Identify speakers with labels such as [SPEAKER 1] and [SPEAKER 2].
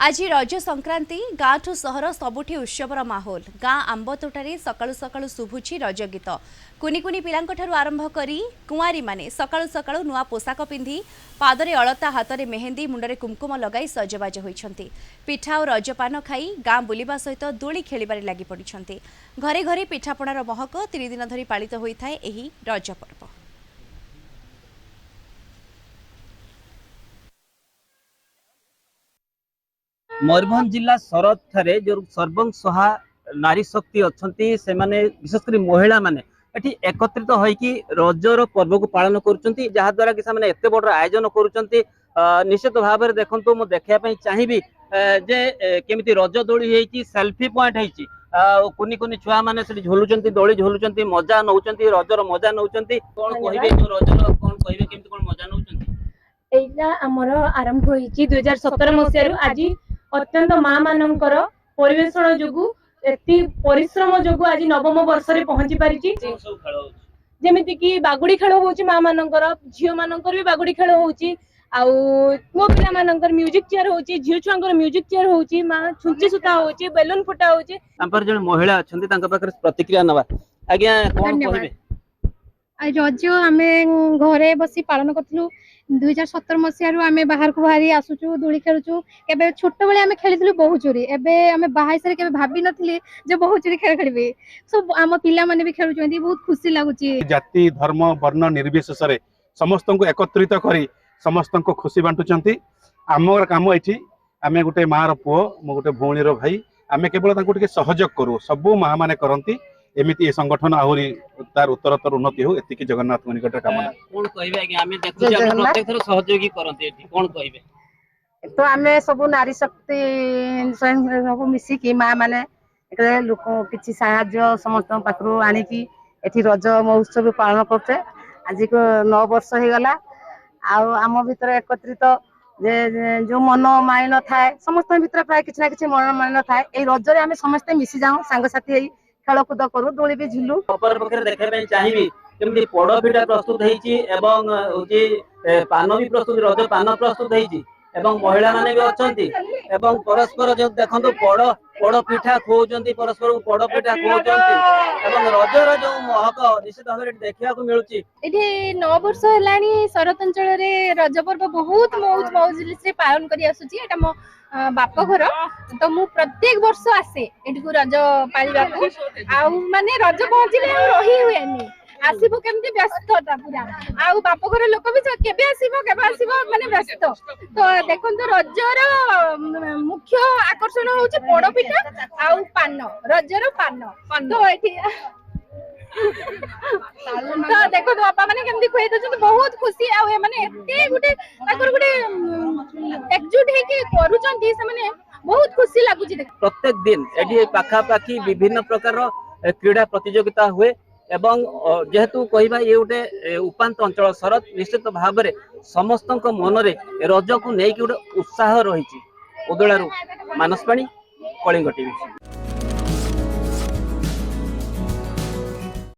[SPEAKER 1] आज रज संक्रांति गाँ ठू सहर सबुठी उत्सवर माहौल गाँ आंब तोटारे सकाळु सकाळु शुभुछि रज गीत कुनी कुनी पिलांकठारु आरंभ करी कुंवारी माने सकाळु सकाळु नुआ पोशाक पिंधि पादरे अलता हातरे मेहेंदी मुंडरे कुमकुम लगाई सजबाज होइछन्ति। पिठा और रजपान खाई गाँ बुलिबा सहित दोली खेलिबारे लागि पड़िछन्ति। घरे घरे पिठापणार महक 3 दिन धरी पालित होइथाय एही रज पर्व।
[SPEAKER 2] मयूरभंज जिला सरद ठारे जो सर्वंसहा नारी शक्ति अच्छी से माने विशेषकर महिला माने एठी एकत्रित होइकी रजर पर्व को पालन करुचंती जहा द्वारा कि से एते बड़ आयोजन करुचंती। निश्चित भाव में देखंतु मु देखिया पई चाहिबी जे केमिति रज दोली हेची सेल्फी पॉइंट हेची कुनी कुनी छुआ माने से झोलुचंती दोली झोलुचंती मजा नउचंती रजर मजा नउचंती। कोन कहिबे जो रजर कोन कहिबे केमिति कोन मजा नउचंती।
[SPEAKER 3] एइला हमर आरंभ होइची 2017 मसियारु आज अत्यंत माँ मानकर परिवेषण जोगु एति परिश्रम जोगु आज नवम वर्ष रे पहुंची पारिची। जेमिति कि बागुड़ी खेल होउची माँ मानकर झियो मानकर भी बागुड़ी खेल होउची आउ पुओ पिला मानकर म्यूजिक चेयर होउची झियो छुआंकर म्यूजिक चेयर होउची माँ छुंची सुता होउची बेलून फुटा होउची।
[SPEAKER 2] तांपर जण महिला अछंती तांका पाखर प्रतिक्रिया नवा आज्ञा कोन कहिबे।
[SPEAKER 4] रज आमे घरे बसी पालन करथलु 2017 मसियारु आमे बाहर को बाहरी आसुचु दोली खेलुचु केबे छोट बेले आमे खेलिथलु बहु चोरी एबे आमे बाहाई सरे केबे भाबी नथली जे बहु चोरी खेल खेलबे सब आम पिला माने भी खेलुचंती बहुत खुशी लागुची।
[SPEAKER 5] जाति धर्म वर्ण निर्विशेष रे समस्त को एकत्रित करी समस्त को खुशी बांटुचंती। आमर काम एठी आमे गुटे मार पुओ मो गुटे भौणी रो भाई आमे केवल तांको टिके सहयोग करू सबु मां माने करंती एमिति ए संगठन आहुरी तार उत्तरोत्तर उन्नति हो एतिकी जगन्नाथ निकट कामना।
[SPEAKER 2] कोन कहिबे कि आमे देखु जे प्रत्येक थर सहयोगी करंती एठी कोन कहिबे।
[SPEAKER 6] तो आमे सब नारी शक्ति स्वयं सब मिसी की मां माने एकले लोक किछि सहाय्य समस्त पाखरु आनी की एठी रज महोत्सव पालन करते। आज को 9 वर्ष हे गला आ आम भीतर एकत्रित जे जो मन माइन थाए समस्त भीतर प्राय किछि ना किछि मन माइन थाए ए रज रे आमे समस्त मिसी जाऊ संग साथी हेई खेलकूद करू दोली भी झुलू।
[SPEAKER 2] अपर पखरे देखै पई चाहिबी केमति पोड़ पिठा प्रस्तुत हेची एवं जे पान भी प्रस्तुत रज पान प्रस्तुत हेची एवं महिला माने भी अछंती एवं परस्पर जो देखंतु पोड़ पिठा खोउचंती परस्पर पोड़ पिठा खोउचंती एवं रजर जो महक निश्चित भाव रे देखिया को मिलुची।
[SPEAKER 4] एठी 9 वर्ष हेलानी सरत अंचल रे रज पर्व बहुत मौज मौजली से पालन करी आसुची। एटा मो बाप घर तो मु प्रत्येक वर्ष आसे एठी को रज पालिबा को आ माने रज पहुंचले रही हुएनी आसीबो केमती व्यस्तता पूरा आ बाप घर लोक भी केबे आसीबो माने व्यस्त। तो देखंतु रजर मुख्य आकर्षण होउची पोड़ पिठा आ पान रजर पान तो एठी तो देखो बापा माने केमती खुई दछन बहुत खुशी आ माने एते गुटे ताकर गुटे एकजुट हे के करूचंती से माने बहुत खुशी लागुची।
[SPEAKER 2] प्रत्येक दिन एडी पाखा पाखी विभिन्न प्रकार क्रीड़ा प्रतियोगिता हुए एवं जेहेतु कहबा ये गोटे उपांत अंचल सरद निश्चित भाव में समस्त मन रे रज को नहीं गोटे उत्साह रही। उदलारू मानस पाणी कलिंग टीवी।